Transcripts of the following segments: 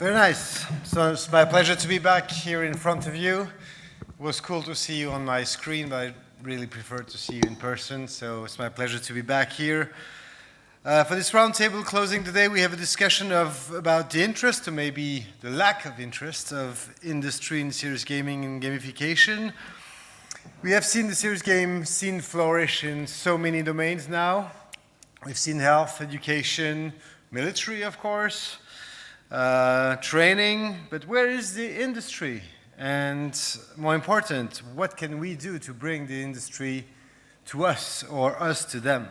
Very nice. So it's my pleasure to be back here in front of you. It was cool to see you on my screen, but I really prefer to see you in person. So it's my pleasure to be back here. For this roundtable closing today, we have a discussion about the interest, or maybe the lack of interest, of industry in serious gaming and gamification. We have seen the serious game scene flourish in so many domains now. We've seen health, education, military, of course, training, but where is the industry? And more important, what can we do to bring the industry to us or us to them?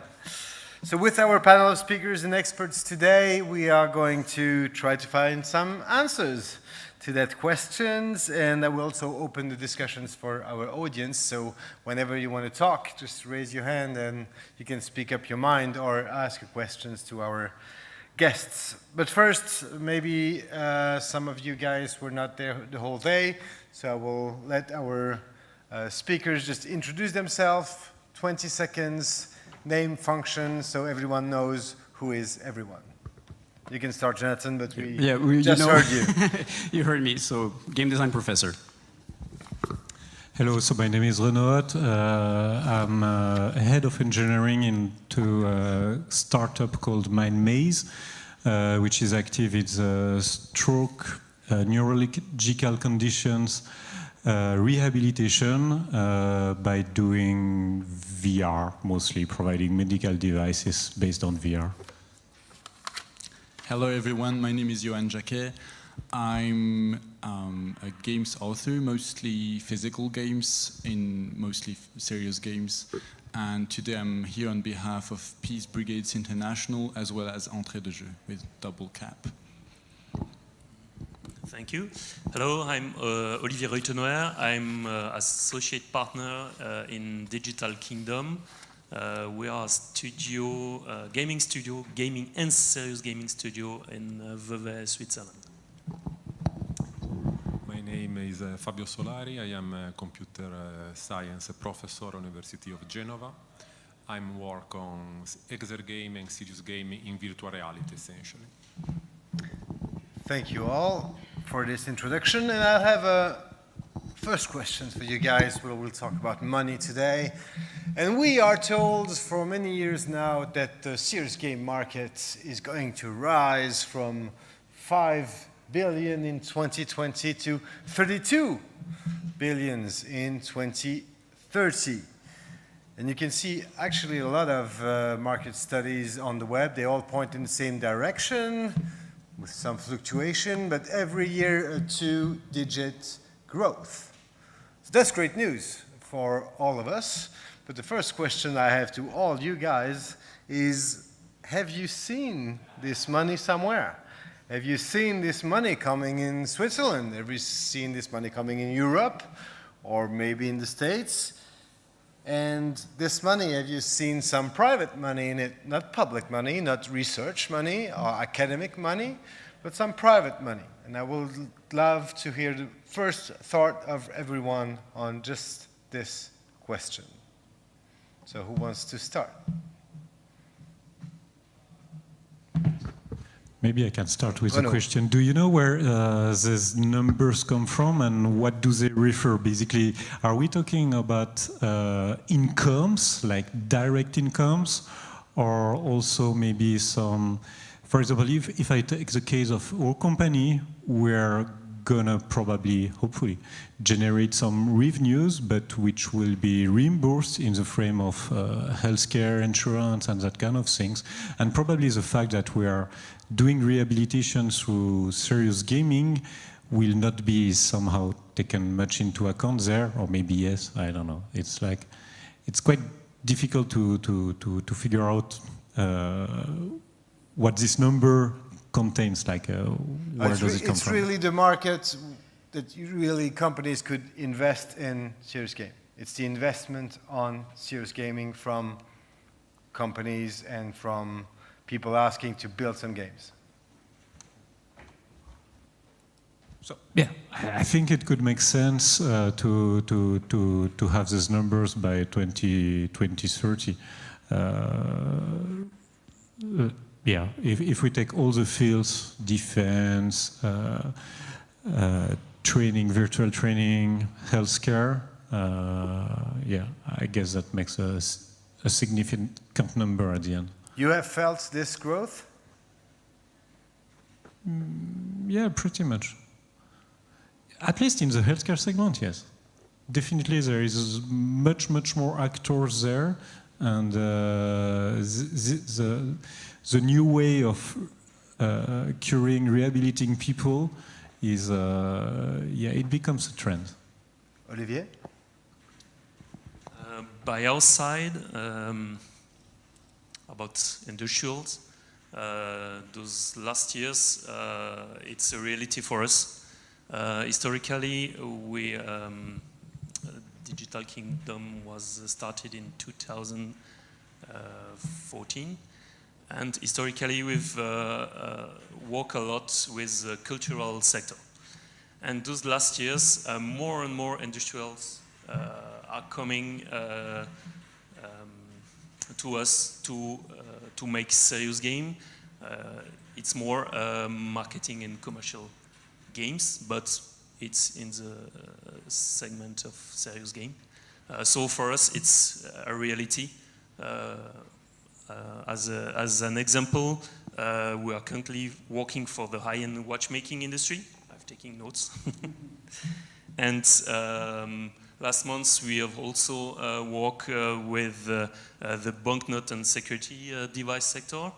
So with our panel of speakers and experts today, we are going to try to find some answers to that questions, and I will also open the discussions for our audience. So whenever you want to talk, just raise your hand and you can speak up your mind or ask your questions to our guests. But first, maybe some of you guys were not there the whole day, so I will let our speakers just introduce themselves, 20 seconds, name, function, so everyone knows who is everyone. You can start, Jonathan, but we just heard you. You heard me, so game design professor. Hello, so my name is Renaud. I'm head of engineering into a startup called MindMaze, which is active in stroke, neurological conditions, rehabilitation by doing VR, mostly providing medical devices based on VR. Hello everyone, my name is Julien. I'm a games author, mostly physical games, in mostly serious games. And today I'm here on behalf of Peace Brigades International as well as Entrée de Jeu with double cap. Thank you. Hello, I'm Olivier Reutenauer. I'm associate partner in Digital Kingdom. We are a studio, gaming and serious gaming studio in Vevey, Switzerland. My name is Fabio Solari. I am a computer science professor at University of Genova. I work on exergaming, serious gaming in virtual reality, essentially. Thank you all for this introduction, and I'll have a first question for you guys. We'll talk about money today, and we are told for many years now that the serious game market is going to rise from 5 billion in 2020 to 32 billions in 2030. And you can see actually a lot of market studies on the web. They all point in the same direction, with some fluctuation, but every year a 2-digit growth. So that's great news for all of us. But the first question I have to all you guys is, have you seen this money somewhere? Have you seen this money coming in Switzerland? Have you seen this money coming in Europe? Or maybe in the States? And this money, have you seen some private money in it? Not public money, not research money or academic money, but some private money. And I would love to hear the first thought of everyone on just this question. So who wants to start? Maybe I can start with a question. Do you know where these numbers come from and what do they refer? Basically, are we talking about incomes, like direct incomes, or also maybe some, for example, if I take the case of our company, we're gonna probably, hopefully, generate some revenues, but which will be reimbursed in the frame of healthcare, insurance, and that kind of things. And probably the fact that we are doing rehabilitation through serious gaming will not be somehow taken much into account there, or maybe yes, I don't know. It's like, it's quite difficult to figure out what this number contains, like where does it come from? It's really the market that really companies could invest in serious game. It's the investment on serious gaming from companies and from people asking to build some games. So yeah, I think it could make sense to have these numbers by 2030. yeah, if we take all the fields, defense, training, virtual training, healthcare, yeah, I guess that makes a significant number at the end. You have felt this growth? Yeah, pretty much. At least in the healthcare segment, yes. Definitely there is much more actors there, and the new way of curing, rehabilitating people is, yeah, it becomes a trend. Olivier? By our side, about industrials, those last years, it's a reality for us. Historically, Digital Kingdom was started in 2014, and historically we've worked a lot with the cultural sector. And those last years, more and more industrials are coming to us to make serious game. It's more marketing and commercial games, but it's in the segment of serious game. So for us, it's a reality. As an example, we are currently working for the high-end watchmaking industry. I've taken notes. And last month, we have also worked with the banknote and security device sector.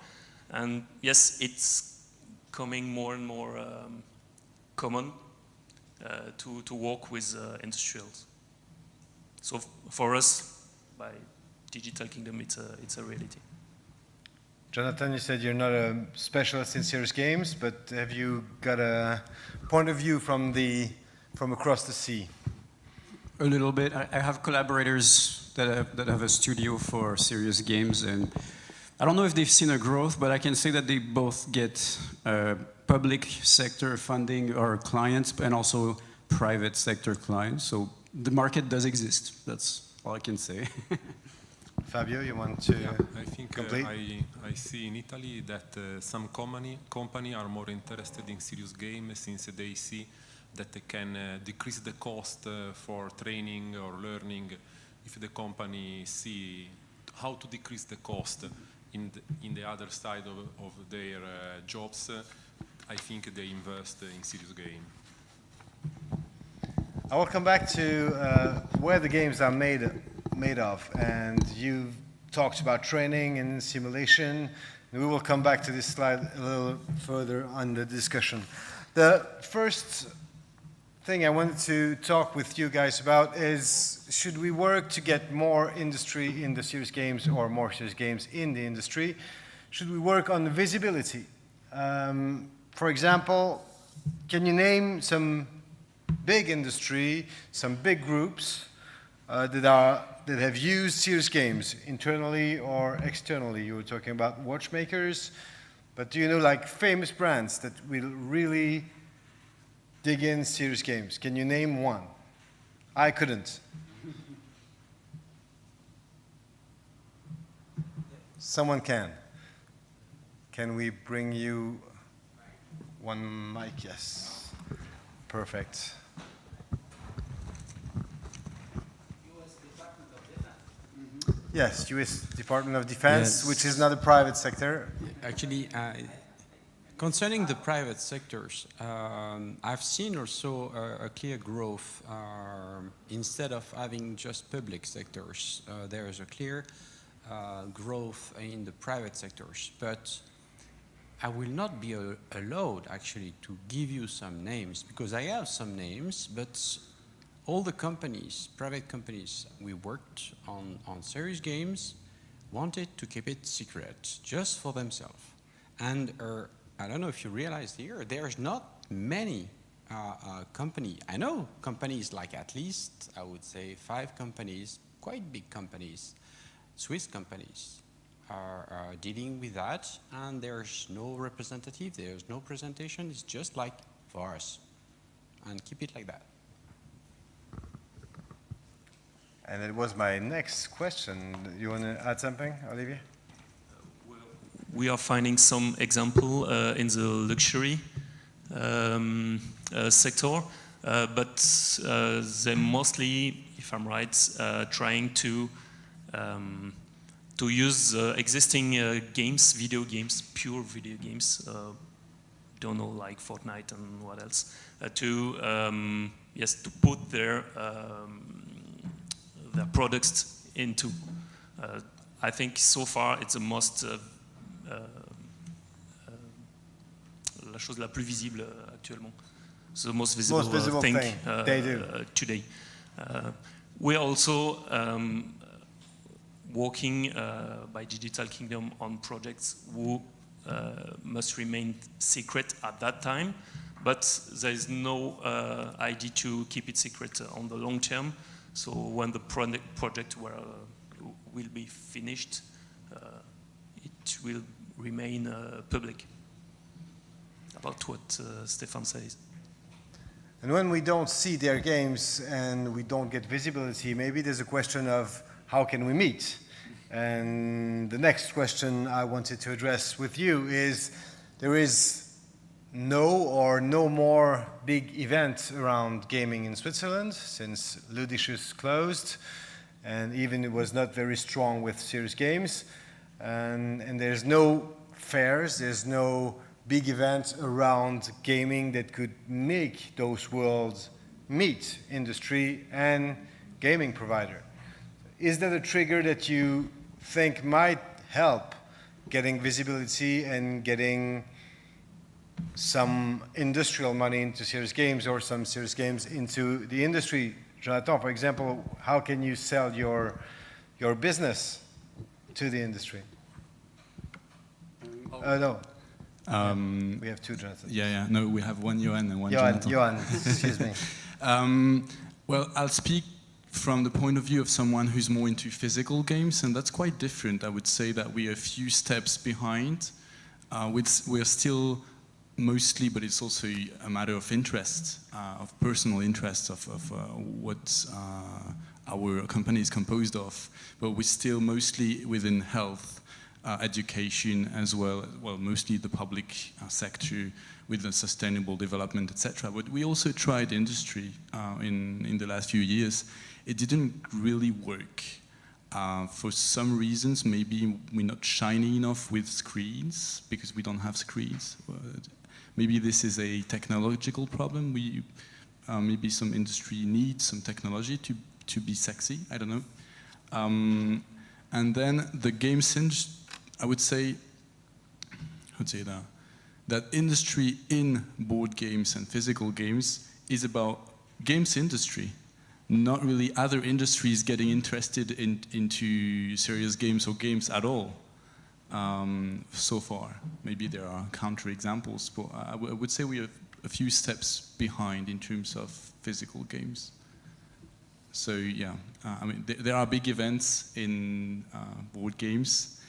And yes, it's coming more and more common to work with industrials. So for us, by Digital Kingdom, it's a reality. Jonathan, you said you're not a specialist in serious games, but have you got a point of view from across the sea? A little bit. I have collaborators that have a studio for serious games, and I don't know if they've seen a growth, but I can say that they both get public sector funding or clients, and also private sector clients. So the market does exist. That's all I can say. Fabio, you want to I think complete? I see in Italy that some company are more interested in serious games since they see that they can decrease the cost for training or learning. If the company see how to decrease the cost in the other side of their jobs, I think they invest in serious game. I will come back to where the games are made of, and you talked about training and simulation. And we will come back to this slide a little further on the discussion. The first thing I wanted to talk with you guys about is, should we work to get more industry in the serious games or more serious games in the industry? Should we work on the visibility? For example, can you name some big industry, some big groups that have used serious games internally or externally? You were talking about watchmakers, but do you know like famous brands that will really dig in serious games? Can you name one? I couldn't. Someone can. Can we bring you one mic? Yes. Perfect. Yes, U.S. Department of Defense, Yes. which is not a private sector. Actually, concerning the private sectors, I've seen also a clear growth. Instead of having just public sectors, there is a clear growth in the private sectors. But I will not be allowed actually to give you some names, because I have some names, but all the companies, private companies we worked on serious games, wanted to keep it secret, just for themselves. And I don't know if you realize here, there's not many companies. I know companies like, at least, I would say 5 companies, quite big companies, Swiss companies, are dealing with that, and there's no representative, there's no presentation, it's just like for us. And keep it like that. And it was my next question. You want to add something, Olivier? we are finding some example in the luxury sector, but they mostly, if I'm right, trying to use existing games, video games, pure video games, don't know, like Fortnite and what else, to put their products into. I think so far it's the most la chose la plus visible actuellement. The most visible thing they do today. We're also working by Digital Kingdom on projects who must remain secret at that time, but there is no idea to keep it secret on the long term. So when the project will be finished, it will remain public. About what Stefan says. And when we don't see their games and we don't get visibility, maybe there's a question of how can we meet? And the next question I wanted to address with you is, there is no more big event around gaming in Switzerland since Ludicious closed, and even it was not very strong with serious games. And there's no fairs, there's no big events around gaming that could make those worlds meet, industry and gaming provider. Is that a trigger that you think might help getting visibility and getting some industrial money into serious games, or some serious games into the industry? Jonathan, for example, how can you sell your business to the industry? No. We have two Jonathan. Yeah. No, we have one Johan and one Johan, excuse me. Well, I'll speak from the point of view of someone who's more into physical games, and that's quite different. I would say that we're a few steps behind. We're still mostly, but it's also a matter of interest, of personal interest, of what our company is composed of. But we're still mostly within health, education as well, mostly the public sector with the sustainable development, etc. But we also tried industry in the last few years. It didn't really work. For some reasons, maybe we're not shiny enough with screens because we don't have screens. Maybe this is a technological problem. Maybe some industry needs some technology to be sexy. I don't know. And then the games industry, I would say that industry in board games and physical games is about games industry, not really other industries getting interested into serious games or games at all. So far, maybe there are counter examples, but I would say we are a few steps behind in terms of physical games. So yeah, I mean there are big events in board games,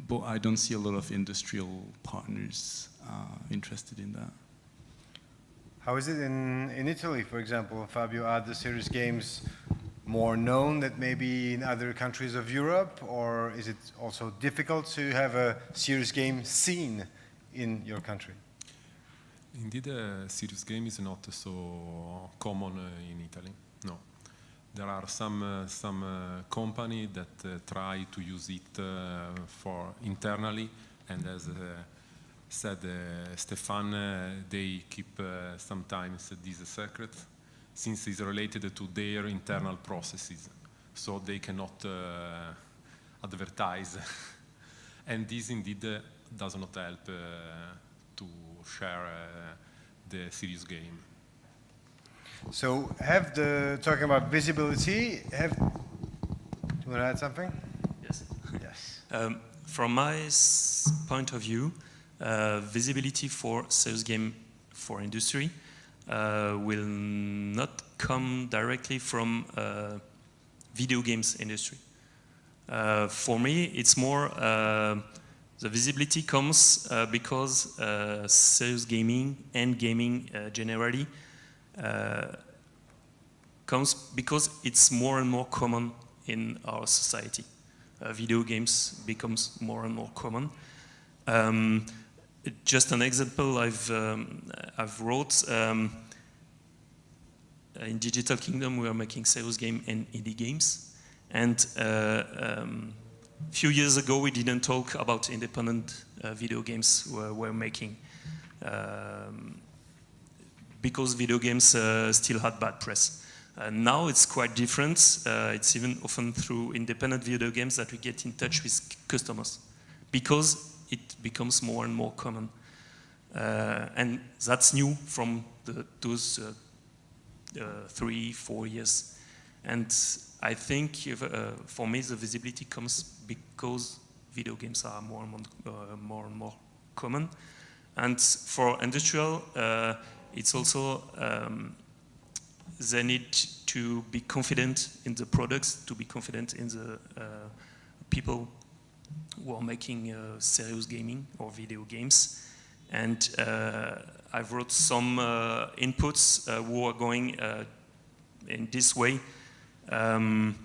but I don't see a lot of industrial partners interested in that. How is it in Italy, for example? Fabio, are the serious games more known than maybe in other countries of Europe, or is it also difficult to have a serious game scene in your country? Indeed, serious game is not so common in Italy. No, there are some company that try to use it for internally, and as said Stefan, they keep sometimes this a secret, since it's related to their internal processes, so they cannot advertise. And this indeed does not help to share the serious game. So talking about visibility, do you want to add something? Yes. Yes. From my point of view, visibility for serious game for industry will not come directly from video games industry. For me, it's more the visibility comes because serious gaming and gaming generally comes because it's more and more common in our society. Video games becomes more and more common, Just an example I've wrote. In Digital Kingdom, we are making serious game and indie games. And few years ago, we didn't talk about independent video games we're making because video games still had bad press. Now it's quite different. It's even often through independent video games that we get in touch with customers because it becomes more and more common. And that's new from those 3-4 years. And I think for me the visibility comes because video games are more and more common. And for industrial, it's also they need to be confident in the products, to be confident in the people who are making serious gaming or video games. And I've wrote some inputs who are going in this way. I've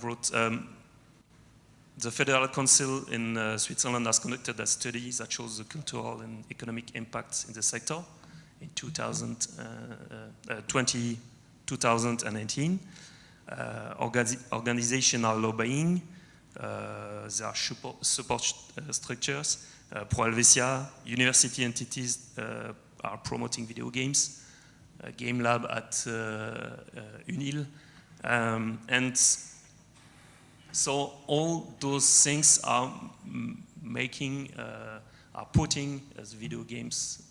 wrote the Federal Council in Switzerland has conducted a study that shows the cultural and economic impacts in the sector in 2018. Organizational lobbying, there are support structures. Pro Helvetia, university entities are promoting video games. Game Lab at UNIL. And so all those things are are putting as video games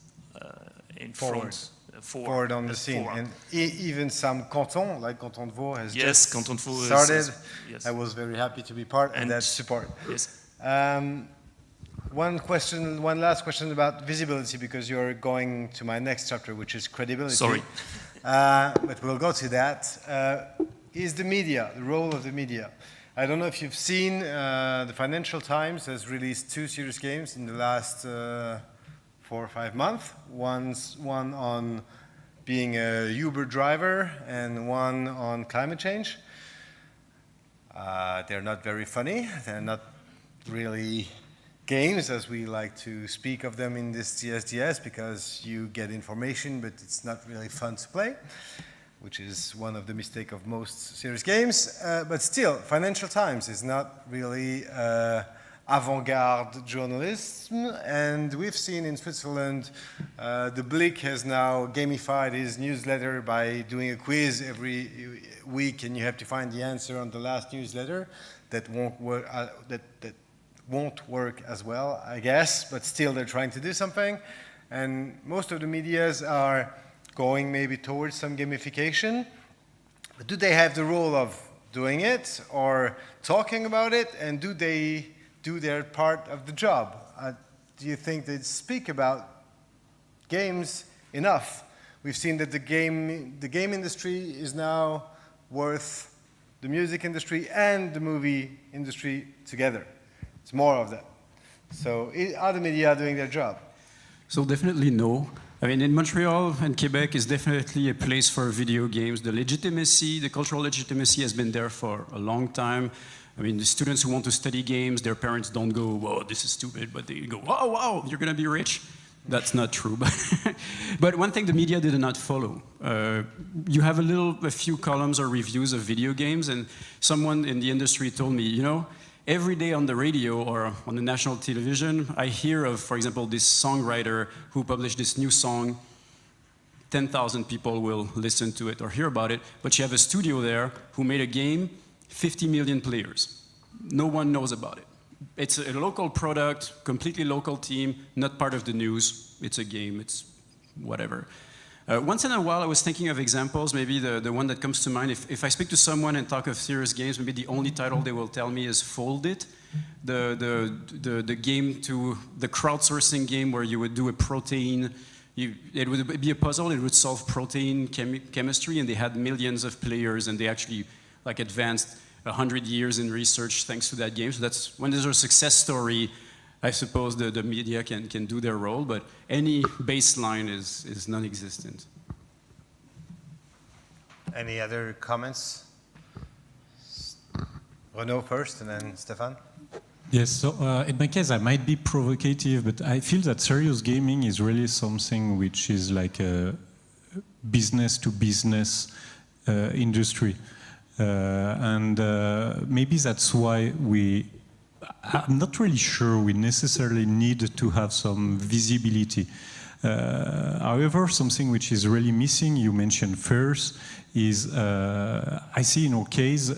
in forward on the scene. Forward. And even some canton, like Canton de Vaud, has just Canton de Vaud started. Yes. I was very happy to be part of that support. Yes. One last question about visibility, because you're going to my next chapter, which is credibility. Sorry. But we'll go to that. Is the media, the role of the media. I don't know if you've seen, the Financial Times has released 2 serious games in the last 4 or 5 months. One on being a Uber driver and one on climate change. They're not very funny. They're not really games as we like to speak of them in this GSGS, because you get information, but it's not really fun to play, which is one of the mistakes of most serious games. But still, Financial Times is not really avant-garde journalism, and we've seen in Switzerland, the Blick has now gamified his newsletter by doing a quiz every week, and you have to find the answer on the last newsletter. That won't work. That won't work as well, I guess, but still they're trying to do something. And most of the medias are going maybe towards some gamification. But do they have the role of doing it or talking about it, and do they do their part of the job? Do you think they speak about games enough? We've seen that the game industry is now worth the music industry and the movie industry together. It's more of that. So are the media doing their job? So definitely no. I mean, in Montreal and Quebec is definitely a place for video games. The legitimacy, the cultural legitimacy has been there for a long time. I mean, the students who want to study games, their parents don't go, whoa, this is stupid, but they go, wow, wow, you're going to be rich. That's not true. But one thing the media did not follow. You have a few columns or reviews of video games, and someone in the industry told me, you know, every day on the radio or on the national television, I hear of, for example, this songwriter who published this new song. 10,000 people will listen to it or hear about it, but you have a studio there who made a game, 50 million players. No one knows about it. It's a local product, completely local team, not part of the news. It's a game, it's whatever. Once in a while, I was thinking of examples. Maybe the one that comes to mind, if I speak to someone and talk of serious games, maybe the only title they will tell me is Fold It, the game the crowdsourcing game where you would do a protein. It would be a puzzle. It would solve protein chemistry, and they had millions of players, and they actually advanced 100 years in research thanks to that game. So that's when there's a success story. I suppose the media can do their role, but any baseline is non-existent. Any other comments? Renaud first, and then Stéphane. Yes, so in my case, I might be provocative, but I feel that serious gaming is really something which is like a business to business industry. And maybe that's why I'm not really sure we necessarily need to have some visibility. However, something which is really missing, you mentioned first, is I see in our case,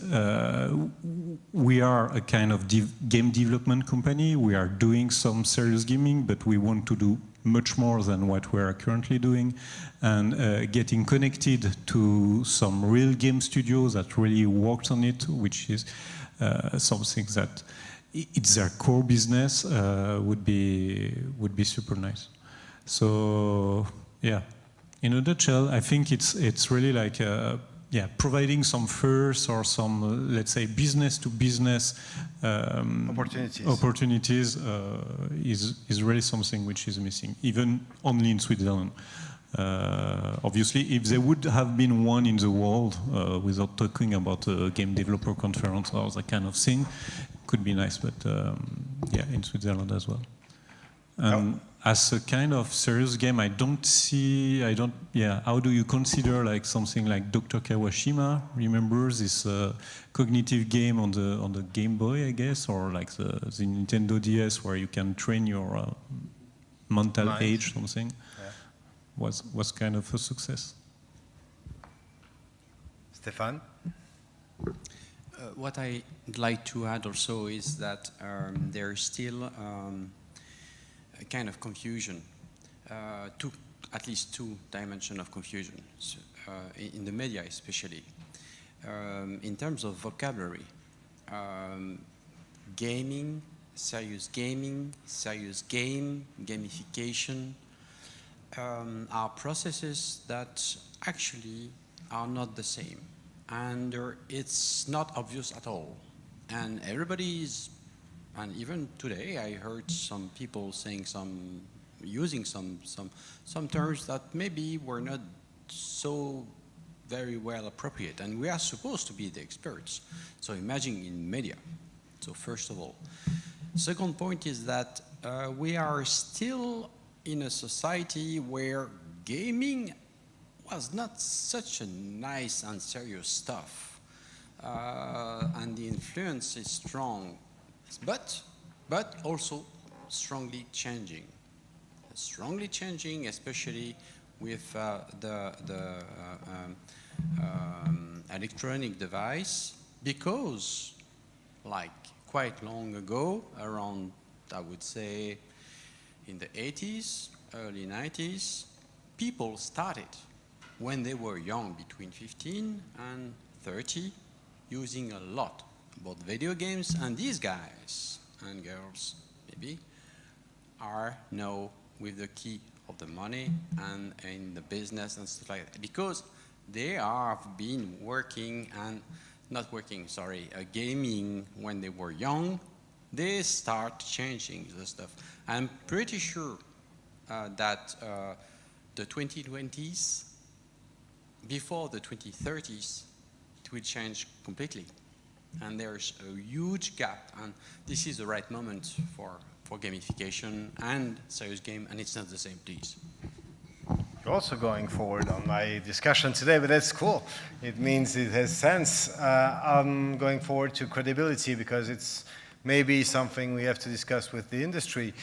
we are a kind of game development company. We are doing some serious gaming, but we want to do much more than what we are currently doing, and getting connected to some real game studios that really worked on it, which is something that it's their core business, would be super nice. So yeah, in a nutshell, I think it's really like providing some first or some let's say business to business opportunities is really something which is missing, even only in Switzerland. Obviously, if there would have been one in the world, without talking about a game developer conference or that kind of thing, could be nice, but yeah, in Switzerland as well. As a kind of serious game, how do you consider like something like Dr. Kawashima? Remember this cognitive game on the Game Boy, I guess, or like the Nintendo DS, where you can train your mental age, something? Yeah. Was kind of a success. Stéphane? What I'd like to add also is that there's still a kind of confusion, at least two dimensions of confusion, in the media especially. In terms of vocabulary, gaming, serious game, gamification, are processes that actually are not the same. And it's not obvious at all. And and even today I heard some people saying using some terms that maybe were not so very well appropriate. And we are supposed to be the experts. So imagine in media. So first of all. Second point is that we are still in a society where gaming was not such a nice and serious stuff. And the influence is strong. But also strongly changing. Strongly changing, especially with the electronic device, because like quite long ago, around, I would say, in the 80s, early 90s, people started when they were young, between 15 and 30, using a lot about video games, and these guys and girls, maybe, are now with the key of the money and in the business and stuff like that, because they have been gaming when they were young. They start changing the stuff. I'm pretty sure that the 2020s, before the 2030s, it will change completely. And there's a huge gap, and this is the right moment for gamification and serious game, and it's not the same, please. You're also going forward on my discussion today, but that's cool. It means it has sense. I'm going forward to credibility, because it's maybe something we have to discuss with the industry.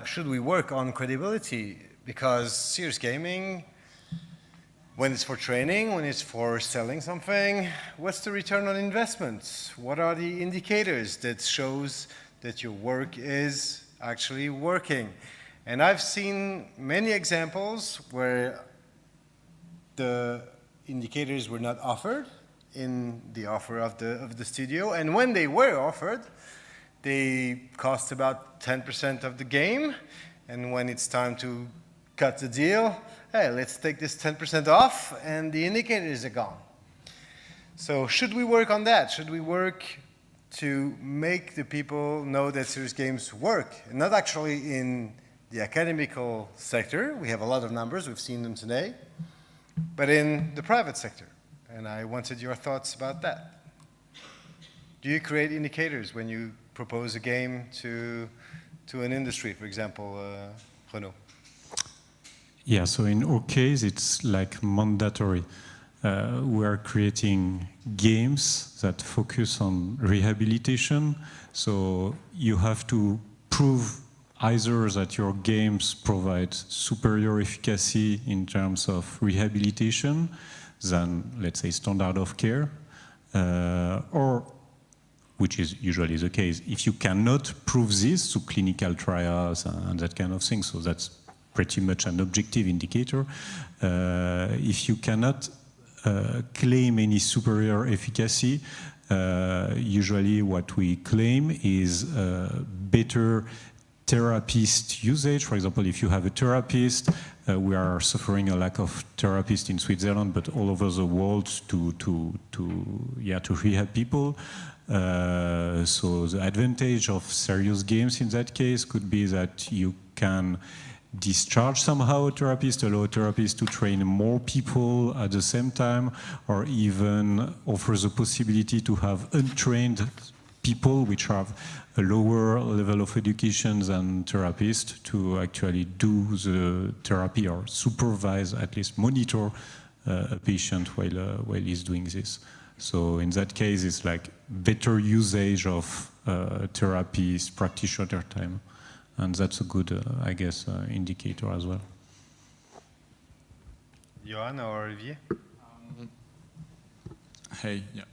Should we work on credibility? Because serious gaming, when it's for training, when it's for selling something, what's the return on investment? What are the indicators that shows that your work is actually working? And I've seen many examples where the indicators were not offered in the offer of the studio, and when they were offered, they cost about 10% of the game, and when it's time to cut the deal, hey, let's take this 10% off, and the indicators are gone. So should we work on that? Should we work to make the people know that serious games work? Not actually in the academical sector, we have a lot of numbers, we've seen them today, but in the private sector. And I wanted your thoughts about that. Do you create indicators when you propose a game to an industry, for example, Renaud? Yeah, so in our case, it's like mandatory. We are creating games that focus on rehabilitation. So you have to prove either that your games provide superior efficacy in terms of rehabilitation than, let's say, standard of care, or, which is usually the case, if you cannot prove this through clinical trials and that kind of thing, so that's pretty much an objective indicator. If you cannot claim any superior efficacy, usually what we claim is better therapist usage. For example, if you have a therapist, we are suffering a lack of therapists in Switzerland, but all over the world to rehab people. So the advantage of serious games in that case could be that you can discharge somehow a therapist, allow a therapist to train more people at the same time, or even offer the possibility to have untrained people which have a lower level of education than therapists to actually do the therapy or supervise, at least monitor a patient while he's doing this. So in that case, it's like better usage of therapist practitioner time. And that's a good, I guess, indicator as well. Johan or Olivier? Hey, yeah.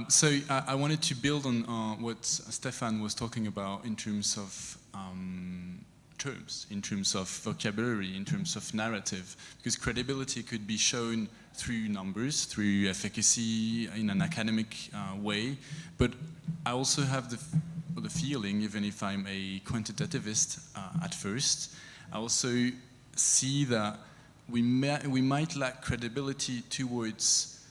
So I wanted to build on what Stefan was talking about in terms of terms, in terms of vocabulary, in terms of narrative, because credibility could be shown through numbers, through efficacy in an academic way, but I also have the feeling, even if I'm a quantitativist at first, I also see that we might lack credibility towards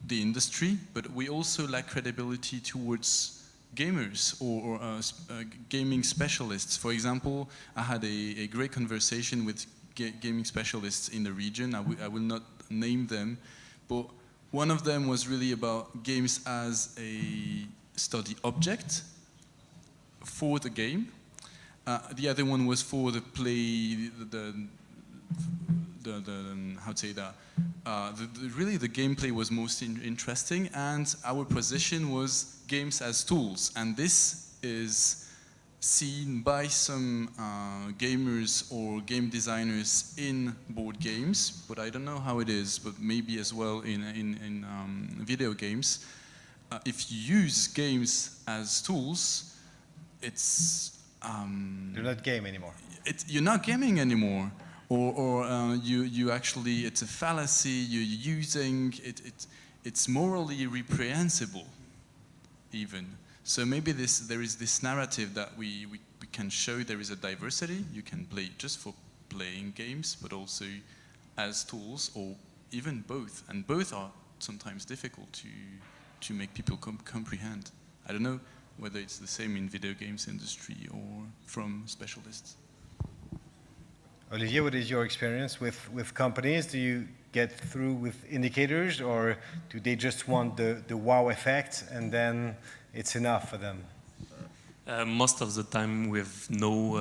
the industry, but we also lack credibility towards gamers or gaming specialists. For example, I had a great conversation with gaming specialists in the region. I will not name them, but one of them was really about games as a study object for the game. The other one was for the play, how to say that, really the gameplay was most interesting, and our position was games as tools, and this is seen by some gamers or game designers in board games, but I don't know how it is, but maybe as well in video games. If you use games as tools, it's you're not game anymore. You're not gaming anymore, or you actually, it's a fallacy. You're using it. It's morally reprehensible, even. So maybe there is this narrative that we can show there is a diversity. You can play just for playing games, but also as tools, or even both. And both are sometimes difficult to make people comprehend. I don't know whether it's the same in video games industry or from specialists. Olivier, what is your experience with companies? Do you get through with indicators, or do they just want the wow effect and then it's enough for them? Most of the time with no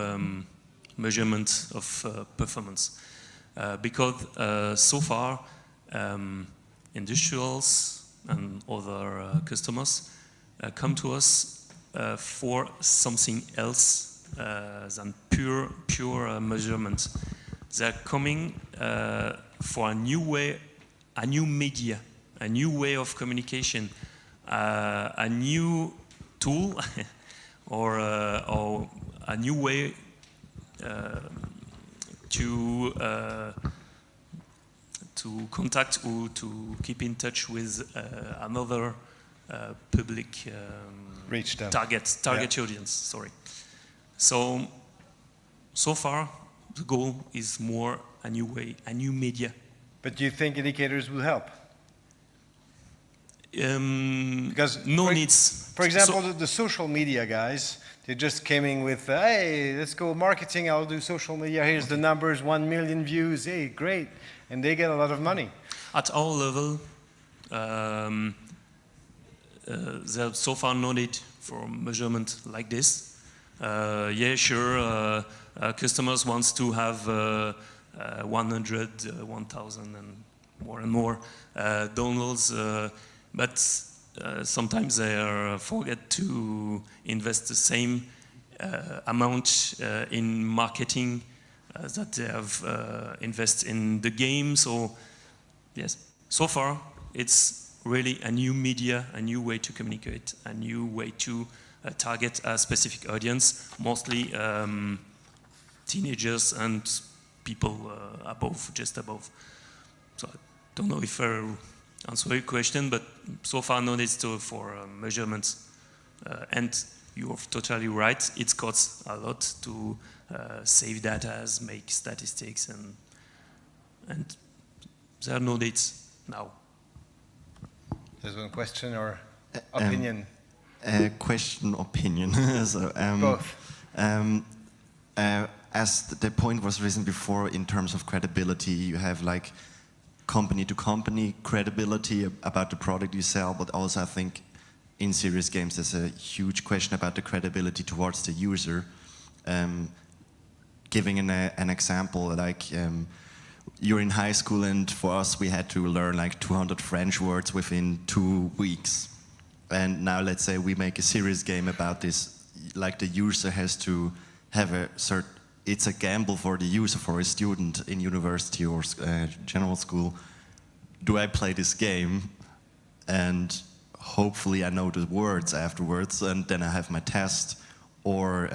measurement of performance. Because so far, industrials and other customers come to us for something else than pure measurement. They're coming for a new way, a new media, a new way of communication, a new tool, or a new way to contact or to keep in touch with another public Reach them. target audience. Sorry. So far, the goal is more a new way, a new media. But do you think indicators will help? Because no needs. For example, the social media guys, they just came in with, hey, let's go marketing, I'll do social media, here's the numbers, 1 million views, hey, great. And they get a lot of money. At our level, there's so far no need for measurement like this. Yeah, sure, customers wants to have 100, 1,000 and more downloads, but sometimes they forget to invest the same amount in marketing that they have invested in the game. So yes, so far it's really a new media, a new way to communicate, a new way to target a specific audience, mostly teenagers and people above, just above. So I don't know if I answer your question, but so far no need for measurements. And you're totally right, it costs a lot to save data, make statistics, and there are no needs now. There's one question or opinion? Question, opinion. So, Both. As the point was risen before, in terms of credibility, you have like company-to-company credibility about the product you sell, but also I think in serious games there's a huge question about the credibility towards the user. Giving an example, like you're in high school and for us we had to learn like 200 French words within 2 weeks. And now let's say we make a serious game about this, like the user has to have a certain, it's a gamble for the user, for a student in university or general school. Do I play this game and hopefully I know the words afterwards and then I have my test, or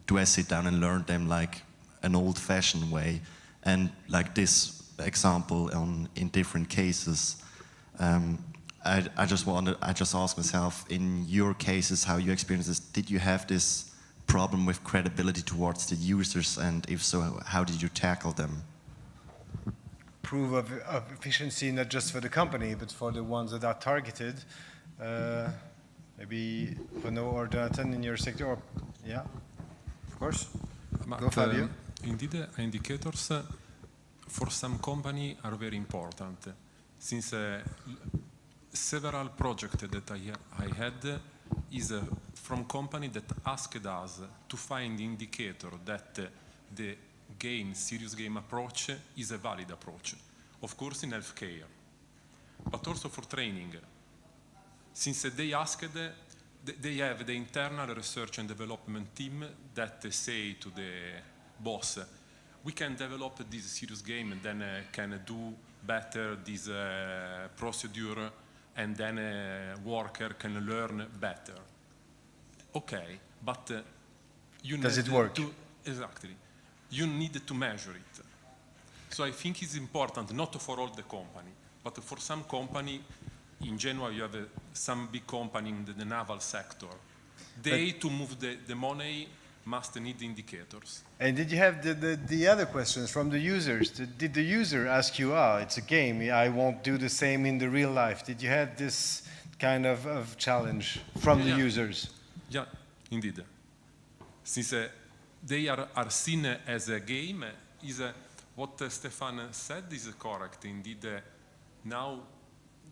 do I sit down and learn them like an old-fashioned way? And like this example in different cases, I just asked myself, in your cases, how you experience this, did you have this problem with credibility towards the users, and if so, how did you tackle them? Proof of efficiency, not just for the company, but for the ones that are targeted. Maybe Renaud or Jonathan in your sector, or, yeah, of course. Go Fabio. Indeed, indicators for some company are very important. Since several projects that I had is from company that asked us to find indicator that the serious game approach is a valid approach. Of course in healthcare, but also for training. Since they asked, they have the internal research and development team that say to the boss, we can develop this serious game and then can do better this procedure, and then a worker can learn better. Okay, but you Does need it work? Exactly. You need to measure it. So I think it's important, not for all the company, but for some company. In Genoa, you have some big company in the naval sector. They, to move the money, must need indicators. And did you have the other questions from the users? Did the user ask you, it's a game, I won't do the same in the real life? Did you have this kind of challenge from the users? Yeah, indeed. Since they are seen as a game, what Stefan said is correct. Indeed, now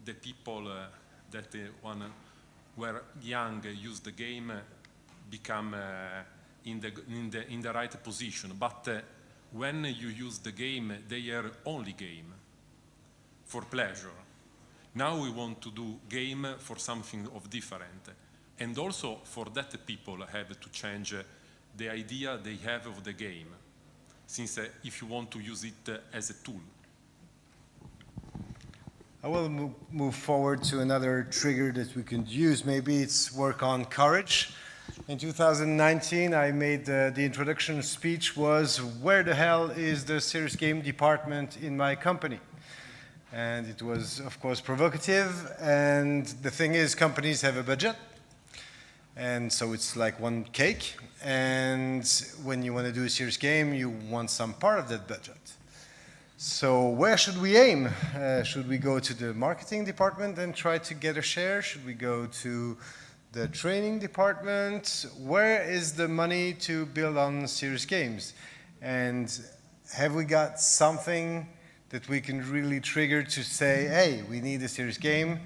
the people that were young use the game become in the right position. But when you use the game, they are only game for pleasure. Now we want to do game for something of different, and also for that people have to change the idea they have of the game. Since if you want to use it as a tool. I will move forward to another trigger that we can use. Maybe it's work on courage. In 2019, I made the introduction speech was, where the hell is the serious game department in my company? And it was, of course, provocative. And the thing is, companies have a budget. And so it's like one cake. And when you want to do a serious game, you want some part of that budget. So where should we aim? Should we go to the marketing department and try to get a share? Should we go to the training department? Where is the money to build on serious games? And have we got something that we can really trigger to say, hey, we need a serious game?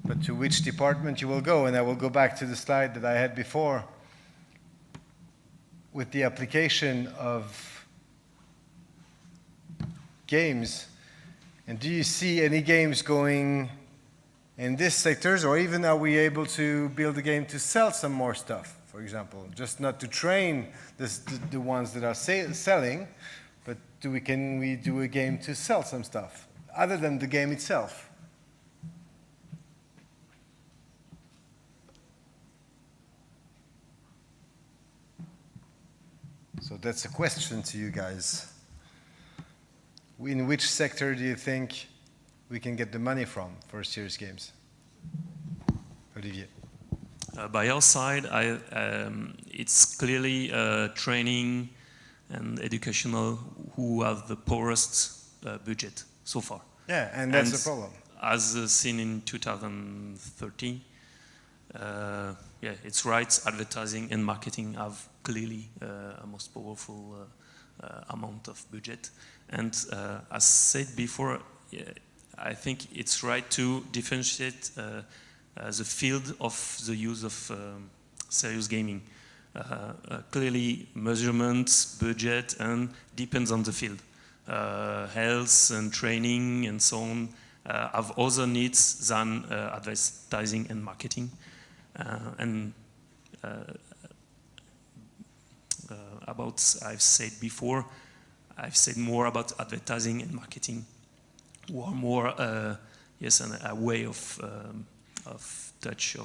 but to which department you will go. And I will go back to the slide that I had before with the application of games. And do you see any games going in these sectors, or even are we able to build a game to sell some more stuff, for example, just not to train the ones that are selling, but can we do a game to sell some stuff other than the game itself? So that's a question to you guys. In which sector do you think we can get the money from for serious games? Olivier. By our side, it's clearly training and educational who have the poorest budget so far. Yeah, and that's the problem. As seen in 2013, yeah, it's right, advertising and marketing have clearly a most powerful amount of budget. And as said before, yeah, I think it's right to differentiate the field of the use of serious gaming. Clearly, measurement, budget, and depends on the field. Health and training and so on have other needs than advertising and marketing. I've said before, I've said more about advertising and marketing, or more, yes, a way of touch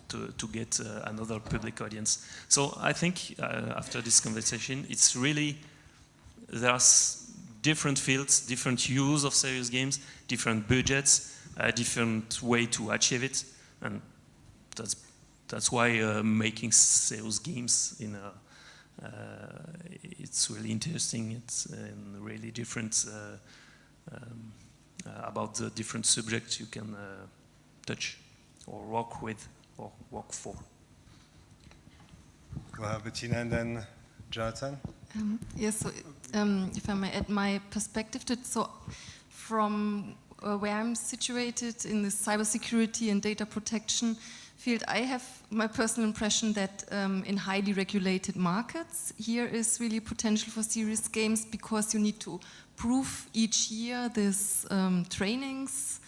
to get another public audience. So I think after this conversation, it's really, there's different fields, different use of serious games, different budgets, different way to achieve it, and that's why making serious games it's really interesting. It's really different about the different subjects you can touch or work with or work for. We'll have Bettina and then Jonathan. Yes, so if I may add my perspective to it, so from where I'm situated in the cybersecurity and data protection field, I have my personal impression that in highly regulated markets, here is really potential for serious games, because you need to prove each year these trainings.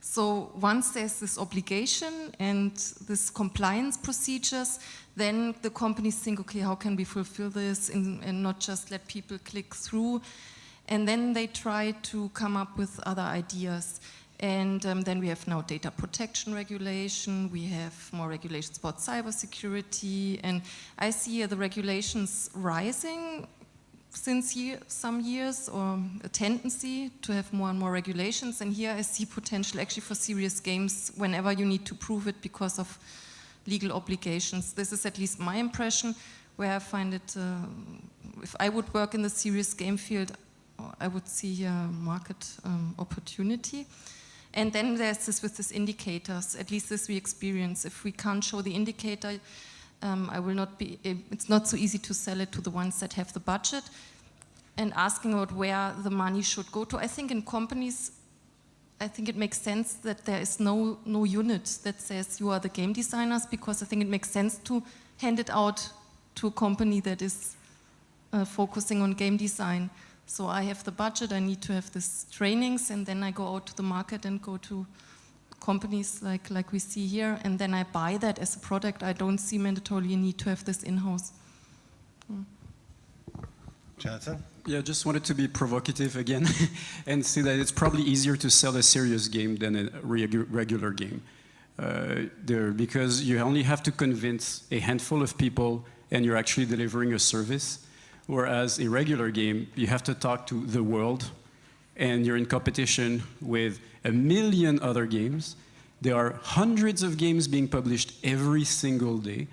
So once there's this obligation and this compliance procedures, then the companies think, okay, how can we fulfill this and not just let people click through? And then they try to come up with other ideas. And then we have now data protection regulation, we have more regulations about cybersecurity, and I see the regulations rising since some years, or a tendency to have more and more regulations, and here I see potential actually for serious games whenever you need to prove it because of legal obligations. This is at least my impression, where I find it, if I would work in the serious game field, I would see a market opportunity. And then there's this with these indicators, at least this we experience. If we can't show the indicator, it's not so easy to sell it to the ones that have the budget. And asking about where the money should go to, I think in companies, I think it makes sense that there is no unit that says you are the game designers, because I think it makes sense to hand it out to a company that is focusing on game design. So I have the budget, I need to have these trainings, and then I go out to the market and go to companies like we see here, and then I buy that as a product. I don't see mandatorily a need to have this in-house. Jonathan? Yeah, just wanted to be provocative again and say that it's probably easier to sell a serious game than a regular game. Because you only have to convince a handful of people and you're actually delivering a service. Whereas a regular game, you have to talk to the world, and you're in competition with 1 million other games. There are hundreds of games being published every single day.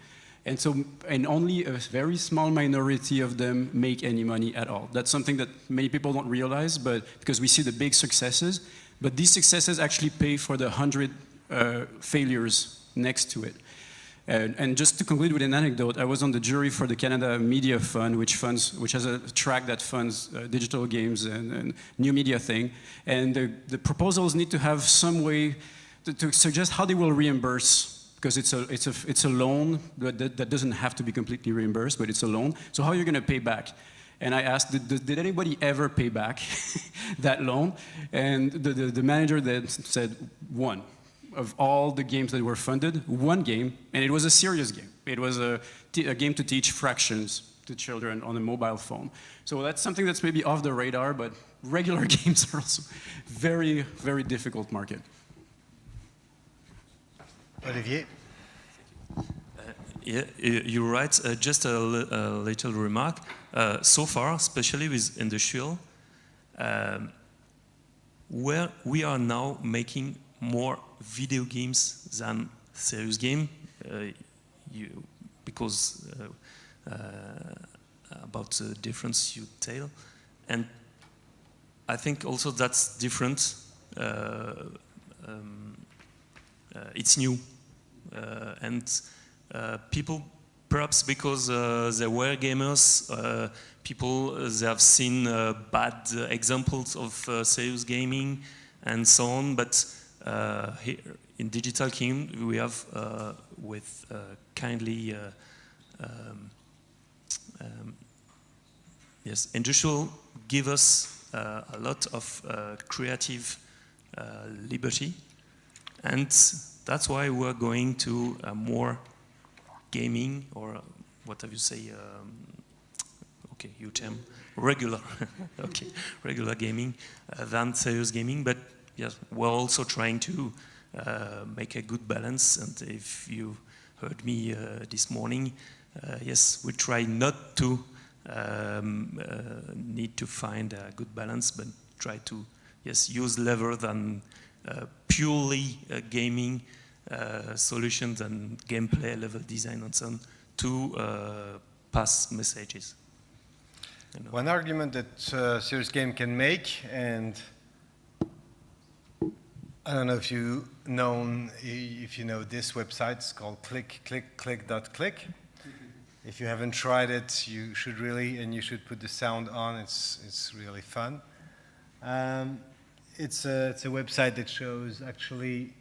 And only a very small minority of them make any money at all. That's something that many people don't realize, but because we see the big successes, but these successes actually pay for the 100 failures next to it. And just to conclude with an anecdote, I was on the jury for the Canada Media Fund, which has a track that funds digital games and new media thing. And the proposals need to have some way to suggest how they will reimburse, because it's a loan that doesn't have to be completely reimbursed, but it's a loan. So how are you going to pay back? And I asked, did anybody ever pay back that loan? And the manager then said, one. Of all the games that were funded, one game, and it was a serious game. It was a game to teach fractions to children on a mobile phone. So that's something that's maybe off the radar, but regular games are also very, very difficult market. Olivier? Yeah, you're right. Just a little remark. So far, especially with industrial, where we are now making more video games than serious game, because about the difference you tell, and I think also that's different. It's new, and people, perhaps because they were gamers, people they have seen bad examples of serious gaming and so on, but here in Digital Kingdom we have with kindly yes, industrial give us a lot of creative liberty, and that's why we're going to more gaming, or what have you say, okay, you term, regular, okay, regular gaming than serious gaming, but yes, we're also trying to make a good balance, and if you heard me this morning, yes, we try not to need to find a good balance, but try to, yes, use lever than purely gaming solutions and gameplay level design and so on to pass messages. You know. One argument that serious game can make, and I don't know if you know this website. It's called click.click. If you haven't tried it, you should really, and you should put the sound on. It's really fun. It's a website that shows actually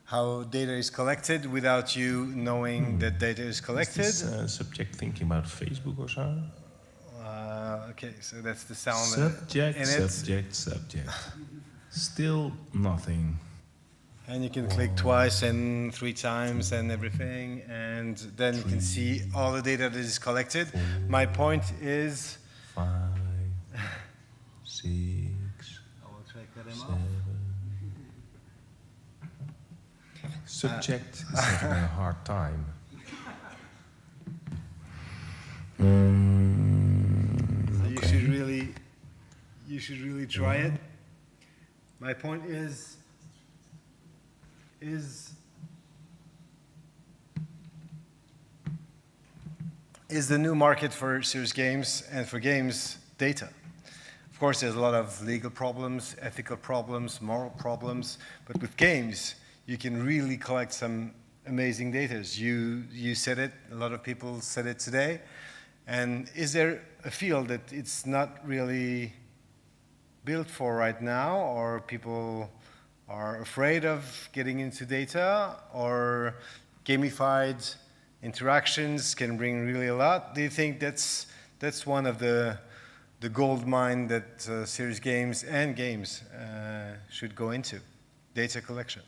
how data is collected without you knowing that data is collected. Is this subject thinking about Facebook or so? Okay, so that's the sound. Subject. Still nothing. And you can click twice and 3 times and everything, and then you can see all the data that is collected. My point is... 5, 6, I will check that 7. Subject is having a hard time. So you should really try it. My point is the new market for serious games and for games data. Of course, there's a lot of legal problems, ethical problems, moral problems, but with games, you can really collect some amazing data. You said it, a lot of people said it today. And is there a field that it's not really built for right now, or people are afraid of getting into data, or gamified interactions can bring really a lot? Do you think that's one of the gold mine that serious games and games should go into? Data collection.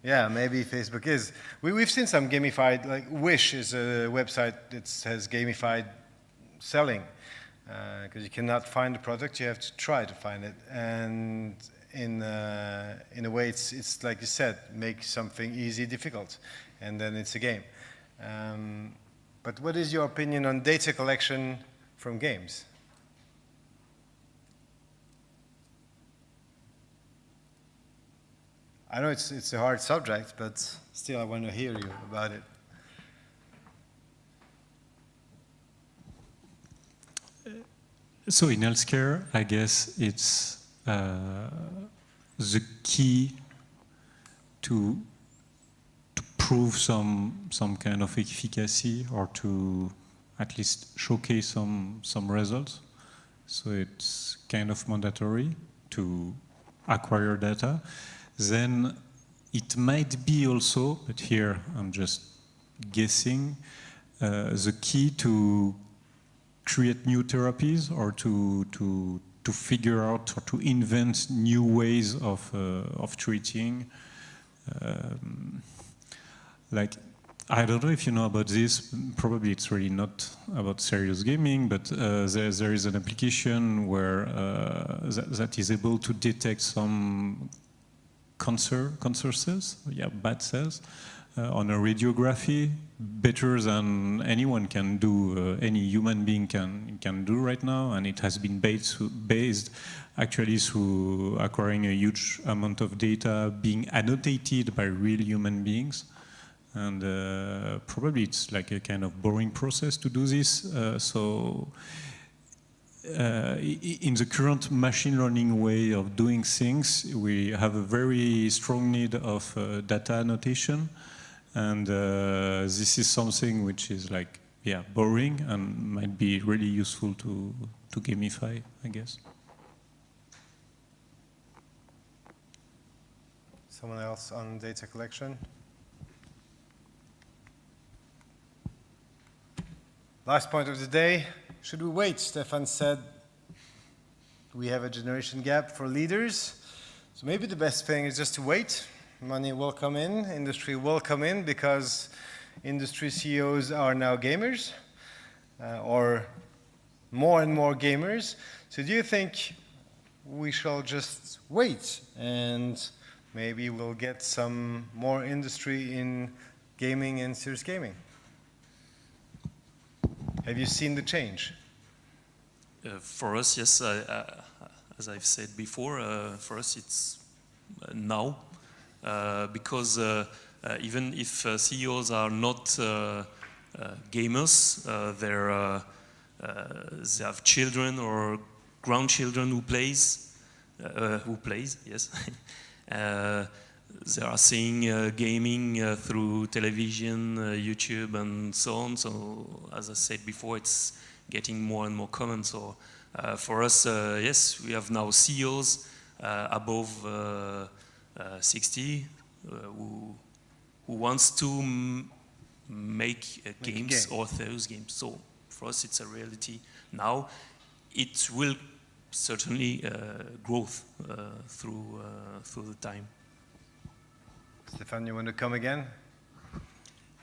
Yeah, maybe Facebook is. We've seen some gamified, like Wish is a website that has gamified selling, because you cannot find the product, you have to try to find it. And in a way, it's like you said, make something easy difficult, and then it's a game. But what is your opinion on data collection from games? I know it's a hard subject, but still I want to hear you about it. So in healthcare, I guess it's the key to prove some kind of efficacy, or to at least showcase some results. So it's kind of mandatory to acquire data. Then it might be also, but here I'm just guessing, the key to create new therapies, or to figure out or to invent new ways of treating. Like, I don't know if you know about this, probably it's really not about serious gaming, but there is an application where that is able to detect some cancer cells, yeah, bad cells, on a radiography, better than anyone can do, any human being can do right now, and it has been based actually through acquiring a huge amount of data, being annotated by real human beings. And probably it's like a kind of boring process to do this. In the current machine learning way of doing things, we have a very strong need of data annotation. And this is something which is like, yeah, boring and might be really useful to gamify, I guess. Someone else on data collection? Last point of the day, should we wait? Stefan said we have a generation gap for leaders. So maybe the best thing is just to wait. Money will come in, industry will come in, because industry CEOs are now gamers, or more and more gamers. So do you think we shall just wait, and maybe we'll get some more industry in gaming and serious gaming? Have you seen the change? For us, yes, as I've said before, for us it's now, because even if CEOs are not gamers, they have children or grandchildren who plays, yes. They are seeing gaming through television, YouTube, and so on. So, as I said before, it's getting more and more common. So, for us, yes, we have now CEOs above 60 who wants to make games or those games. So, for us, it's a reality now. It will certainly growth through the time. Stefan, you want to come again?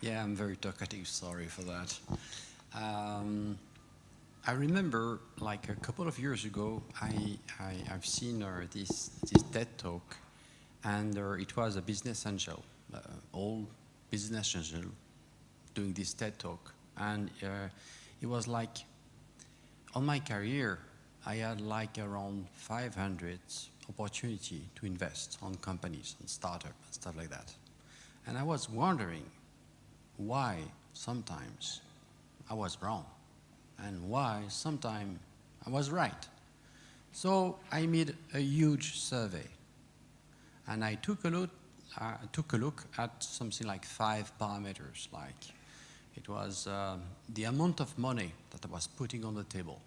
Yeah, I'm very talkative, sorry for that. I remember, like a couple of years ago, I've seen this TED talk, and it was a business angel, old business angel, doing this TED talk. And it was like, on my career, I had like around 500 opportunity to invest on companies, on startups and stuff like that. And I was wondering why sometimes I was wrong and why sometimes I was right. So I made a huge survey, and I took a look at something like 5 parameters. Like it was the amount of money that I was putting on the table,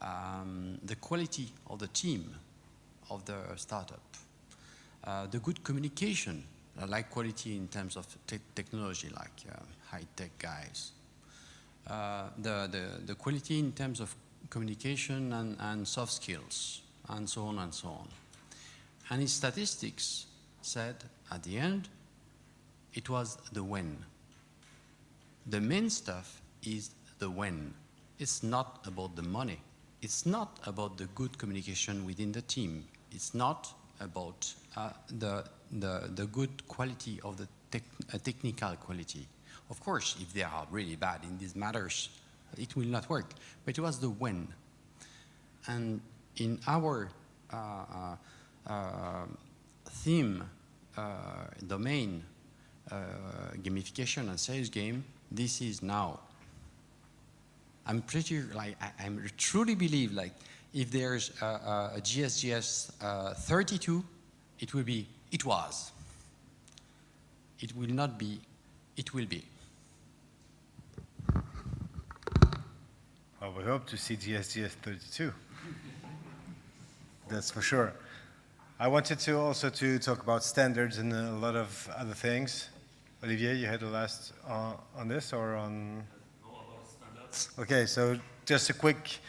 the quality of the team of the startup, the good communication, like quality in terms of technology, like high-tech guys, the quality in terms of communication and soft skills, and so on and so on. And his statistics said, at the end, it was the when. The main stuff is the when. It's not about the money. It's not about the good communication within the team. It's not about the good quality of the technical quality. Of course, if they are really bad in these matters, it will not work. But it was the when. And in our theme, domain, gamification and sales game, this is now. I'm pretty like I truly believe like if there's a GSGS 32, it will be it was. It will not be. It will be. Well, we hope to see GSGS 32. That's for sure. I wanted to also talk about standards and a lot of other things. Olivier, you had the last on this or on? No, about standards. Okay, so just a quick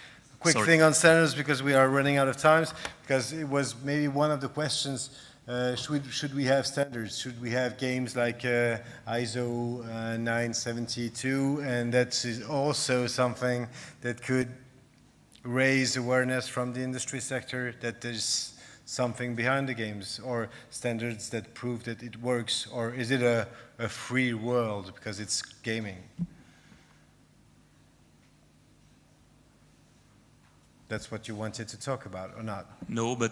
Sorry. thing on standards because we are running out of time. Because it was maybe one of the questions. Should we have standards? Should we have games like ISO 972? And that is also something that could raise awareness from the industry sector that there's something behind the games, or standards that prove that it works, or is it a free world because it's gaming? That's what you wanted to talk about, or not? No, but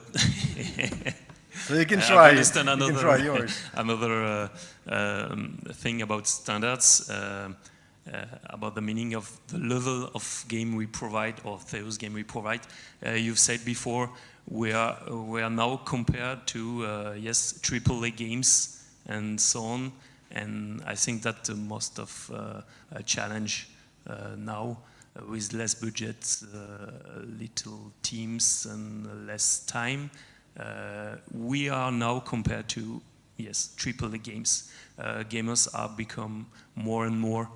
So you can try. I understand you another, can try yours. another thing about standards, about the meaning of the level of game we provide or those game we provide. You've said before we are now compared to yes, AAA games and so on, and I think that most of a challenge now with less budget, little teams and less time. We are now compared to, yes, AAA games. Gamers are become more and more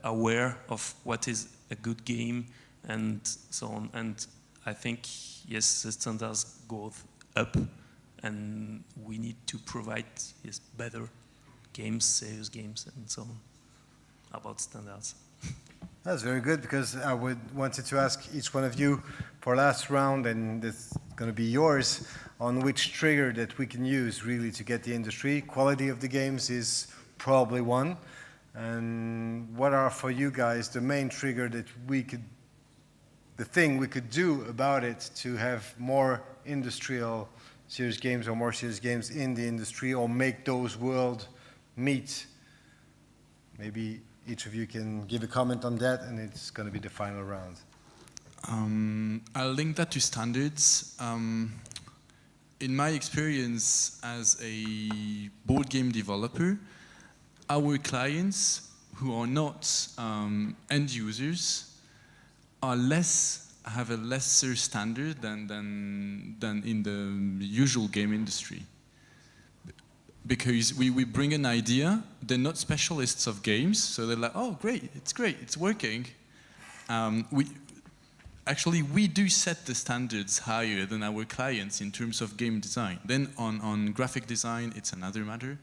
aware of what is a good game and so on. And I think, yes, the standards go up and we need to provide, yes, better games, serious games and so on about standards. That's very good, because I wanted to ask each one of you for last round, and it's going to be yours, on which trigger that we can use really to get the industry. Quality of the games is probably one. And what are for you guys the main trigger that the thing we could do about it to have more industrial serious games or more serious games in the industry, or make those worlds meet? Maybe each of you can give a comment on that, and it's going to be the final round. I'll link that to standards. In my experience as a board game developer, our clients who are not end users have a lesser standard than in the usual game industry. Because we bring an idea, they're not specialists of games, so they're like, oh, great, it's working. We do set the standards higher than our clients in terms of game design. Then on graphic design, it's another matter,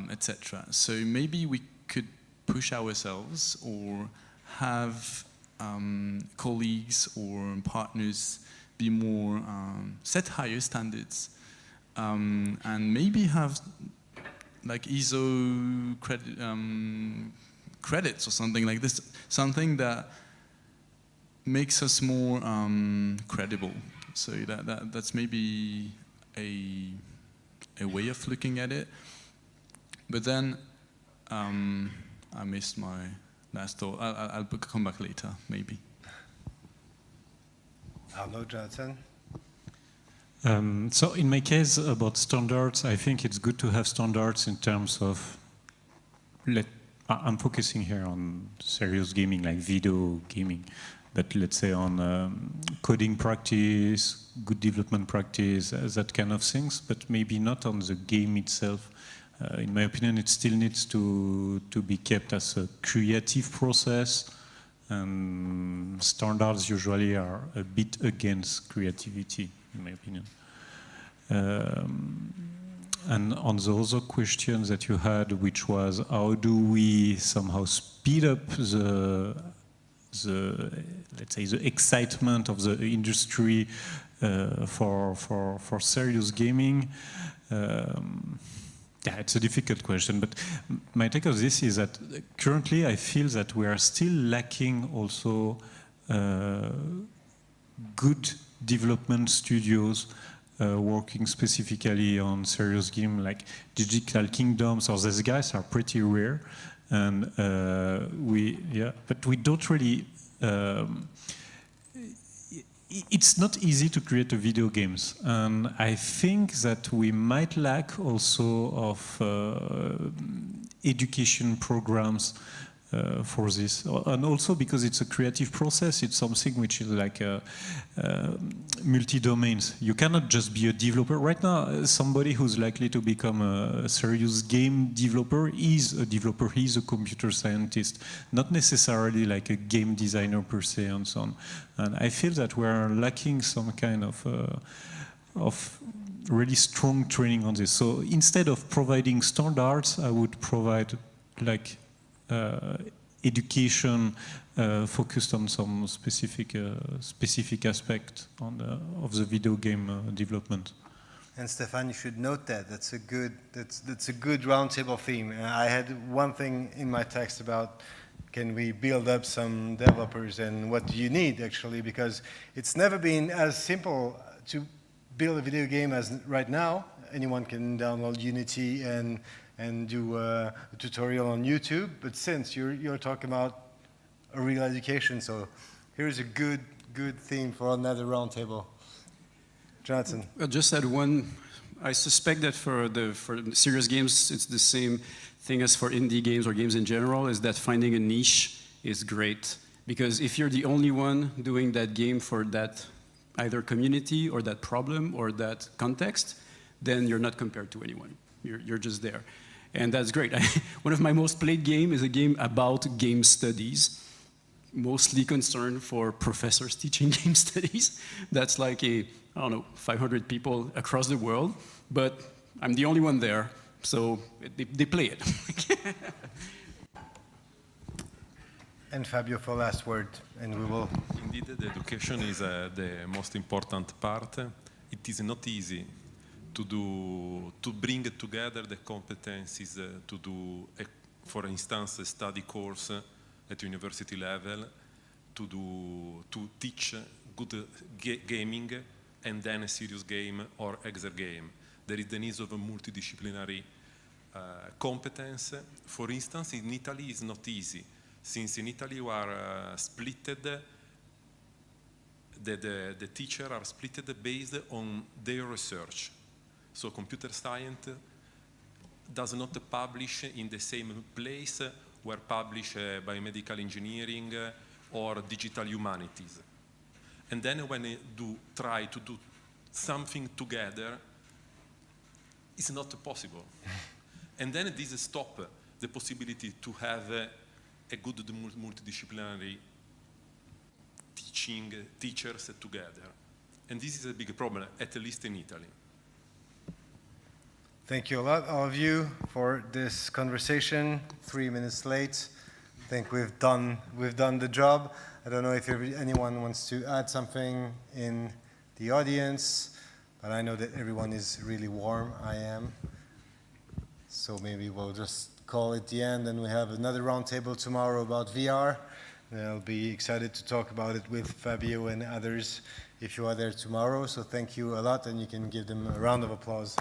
etc. So maybe we could push ourselves or have colleagues or partners be more, set higher standards. And maybe have like ISO credits or something like this, something that makes us more credible. So that's maybe a way of looking at it. But then I missed my last thought. I'll come back later, maybe. Hello, Jonathan. So in my case about standards, I think it's good to have standards in terms of, I'm focusing here on serious gaming, like video gaming, but let's say on coding practice, good development practice, that kind of things, but maybe not on the game itself. In my opinion, it still needs to be kept as a creative process, and standards usually are a bit against creativity, in my opinion. And on the other questions that you had, which was how do we somehow speed up the let's say the excitement of the industry for serious gaming? Yeah, it's a difficult question, but my take of this is that currently I feel that we are still lacking also good development studios working specifically on serious game, like Digital Kingdoms or these guys are pretty rare, and but we don't really it's not easy to create video games, and I think that we might lack also of education programs for this, and also because it's a creative process, it's something which is like multi-domains. You cannot just be a developer. Right now, somebody who's likely to become a serious game developer is a developer, he's a computer scientist, not necessarily like a game designer per se and so on. And I feel that we're lacking some kind of really strong training on this. So instead of providing standards, I would provide like education focused on some specific aspect of the video game development. And Stefan, you should note that that's a good roundtable theme. I had one thing in my text about can we build up some developers and what do you need actually, because it's never been as simple to build a video game as right now. Anyone can download Unity and do a tutorial on YouTube, but since you're talking about a real education, so here's a good theme for another roundtable. Jonathan. I'll just add one. I suspect that for the serious games, it's the same thing as for indie games or games in general, is that finding a niche is great. Because if you're the only one doing that game for that either community or that problem or that context, then you're not compared to anyone. You're just there. And that's great. One of my most played games is a game about game studies, mostly concerned for professors teaching game studies. That's like I don't know, 500 people across the world, but I'm the only one there, so they play it. And Fabio for last word, and we will... Indeed, the education is the most important part. It is not easy to bring together the competencies to do, for instance, a study course at university level, to teach good gaming and then a serious game or exer game. There is the need of a multidisciplinary competence. For instance, in Italy it's not easy, since in Italy you are splitted, the teachers are splitted based on their research. So computer science does not publish in the same place where publish biomedical engineering or digital humanities. And then when they try to do something together, it's not possible. And then this stops the possibility to have a good multidisciplinary teachers together. And this is a big problem, at least in Italy. Thank you a lot, all of you, for this conversation. 3 minutes late. I think we've done the job. I don't know if anyone wants to add something in the audience, but I know that everyone is really warm. I am. So maybe we'll just call it the end, and we have another roundtable tomorrow about VR. And I'll be excited to talk about it with Fabio and others if you are there tomorrow. So thank you a lot, and you can give them a round of applause.